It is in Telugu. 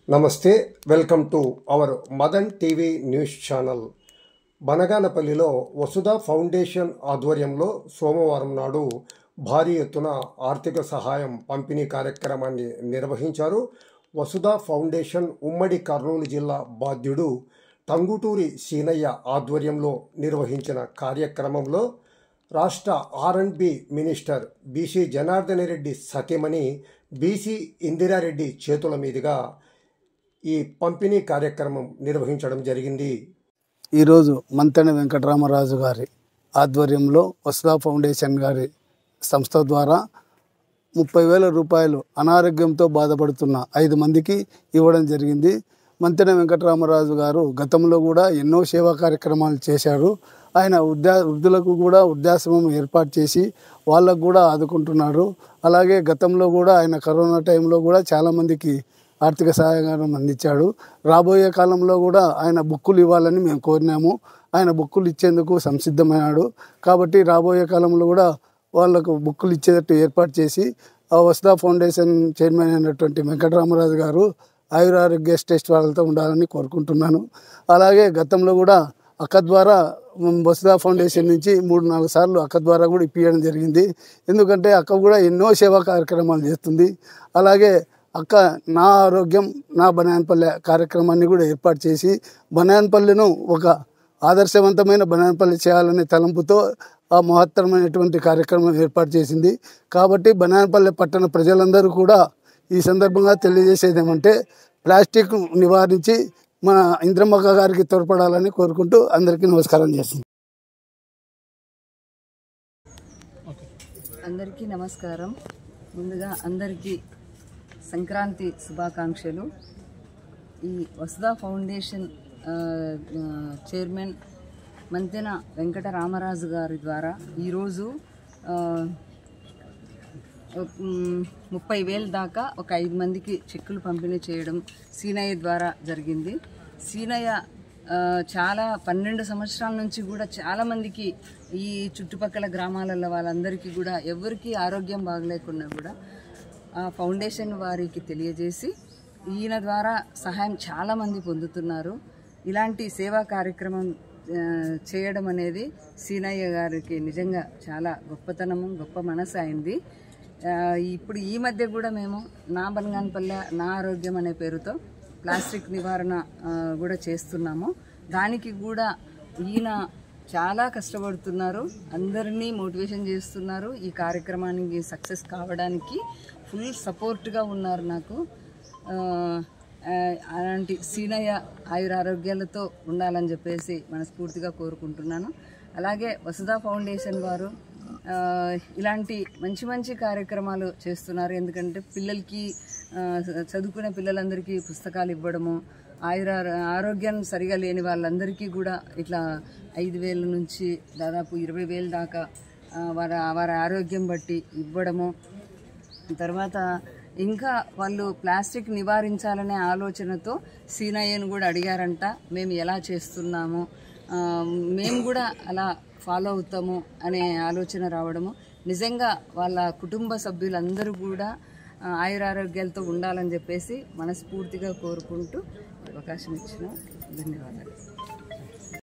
నమస్తే, welcome to our Madan TV news channel. బనగానపల్లిలో వసుధ ఫౌండేషన్ ఆధ్వర్యంలో సోమవారం నాడు భారీ ఎత్తున ఆర్థిక సహాయం పంపిణీ కార్యక్రమాన్ని నిర్వహించారు. వసుధ ఫౌండేషన్ ఉమ్మడి కర్నూలు జిల్లా బాధ్యుడు టంగుటూరి సీనయ్య ఆధ్వర్యంలో నిర్వహించిన కార్యక్రమంలో రాష్ట్ర R&B minister BC Janardhan Reddy సతీమణి బీసీ ఇందిరారెడ్డి చేతుల మీదుగా ఈ పంపిణీ కార్యక్రమం నిర్వహించడం జరిగింది. ఈరోజు మంతెన వెంకటరామరాజు గారి ఆధ్వర్యంలో వసుధ ఫౌండేషన్ గారి సంస్థ ద్వారా 30,000 రూపాయలు అనారోగ్యంతో బాధపడుతున్న 5 మందికి ఇవ్వడం జరిగింది. మంతెన వెంకటరామరాజు గారు గతంలో కూడా ఎన్నో సేవా కార్యక్రమాలు చేశారు. ఆయన వృద్ధులకు కూడా వృద్ధాశ్రమం ఏర్పాటు చేసి వాళ్ళకు కూడా ఆదుకుంటున్నారు. అలాగే గతంలో కూడా ఆయన కరోనా టైంలో కూడా చాలామందికి ఆర్థిక సహాయం అందించాడు. రాబోయే కాలంలో కూడా ఆయన బుక్కులు ఇవ్వాలని మేము కోరినాము. ఆయన బుక్కులు ఇచ్చేందుకు సంసిద్ధమైనాడు. కాబట్టి రాబోయే కాలంలో కూడా వాళ్లకు బుక్కులు ఇచ్చేటట్టు ఏర్పాటు చేసి ఆ వసుధ ఫౌండేషన్ చైర్మన్ అయినటువంటి వెంకటరామరాజు గారు ఆయురారోగ్య టెస్ట్ వాళ్ళతో ఉండాలని కోరుకుంటున్నాను. అలాగే గతంలో కూడా అక్క ద్వారా వసుధ ఫౌండేషన్ నుంచి 3-4 సార్లు అక్క ద్వారా కూడా ఇప్పించడం జరిగింది. ఎందుకంటే అక్క కూడా ఎన్నో సేవా కార్యక్రమాలు చేస్తుంది. అలాగే అక్క నా ఆరోగ్యం నా బనాయనపల్లె కార్యక్రమాన్ని కూడా ఏర్పాటు చేసి బనాయనపల్లెను ఒక ఆదర్శవంతమైన బనాయనపల్లె చేయాలనే తలంపుతో ఆ మహత్తరమైనటువంటి కార్యక్రమం ఏర్పాటు చేసింది. కాబట్టి బనాయనపల్లె పట్టణ ప్రజలందరూ కూడా ఈ సందర్భంగా తెలియజేసేది ఏమంటే ప్లాస్టిక్ నివారించి మన ఇంద్రమ్మక్క గారికి తోడ్పడాలని కోరుకుంటూ అందరికీ నమస్కారం చేస్తుంది. అందరికీ నమస్కారం. ముందుగా అందరికీ సంక్రాంతి శుభాకాంక్షలు. ఈ వసుధ ఫౌండేషన్ చైర్మన్ మంతెన వెంకటరామరాజు గారి ద్వారా ఈరోజు 30,000 దాకా ఒక 5 మందికి చెక్కులు పంపిణీ చేయడం సీనయ్య ద్వారా జరిగింది. సీనయ్య చాలా 12 సంవత్సరాల నుంచి కూడా చాలామందికి ఈ చుట్టుపక్కల గ్రామాలలో వాళ్ళందరికీ కూడా ఎవరికి ఆరోగ్యం బాగలేకున్నా కూడా ఆ ఫౌండేషన్ వారికి తెలియజేసి ఈయన ద్వారా సహాయం చాలామంది పొందుతున్నారు. ఇలాంటి సేవా కార్యక్రమం చేయడం అనేది సీనయ్య గారికి నిజంగా చాలా గొప్పతనము, గొప్ప మనసు అయింది. ఇప్పుడు ఈ మధ్య కూడా మేము నా బనగానపల్లె నా ఆరోగ్యం అనే పేరుతో ప్లాస్టిక్ నివారణ కూడా చేస్తున్నాము. దానికి కూడా ఈయన చాలా కష్టపడుతున్నారు, అందరినీ మోటివేషన్ చేస్తున్నారు. ఈ కార్యక్రమానికి సక్సెస్ కావడానికి ఫుల్ సపోర్ట్గా ఉన్నారు నాకు. అలాంటి సీనయ్య ఆయురారోగ్యాలతో ఉండాలని చెప్పేసి మనస్ఫూర్తిగా కోరుకుంటున్నాను. అలాగే వసుధ ఫౌండేషన్ వారు ఇలాంటి మంచి మంచి కార్యక్రమాలు చేస్తున్నారు. ఎందుకంటే పిల్లలకి చదువుకునే పిల్లలందరికీ పుస్తకాలు ఇవ్వడము, ఆరోగ్యం సరిగా లేని వాళ్ళందరికీ కూడా ఇట్లా 5,000 నుంచి దాదాపు 20,000 దాకా వారి ఆరోగ్యం బట్టి ఇవ్వడము. తర్వాత ఇంకా వాళ్ళు ప్లాస్టిక్ నివారించాలనే ఆలోచనతో సీనయ్యను కూడా అడిగారంట, మేము ఎలా చేస్తున్నాము, మేము కూడా అలా ఫాలో అవుతాము అనే ఆలోచన రావడము. నిజంగా వాళ్ళ కుటుంబ సభ్యులందరూ కూడా ఆయురారోగ్యాలతో ఉండాలని చెప్పేసి మనస్ఫూర్తిగా కోరుకుంటూ అవకాశం ఇచ్చిన ధన్యవాదాలు.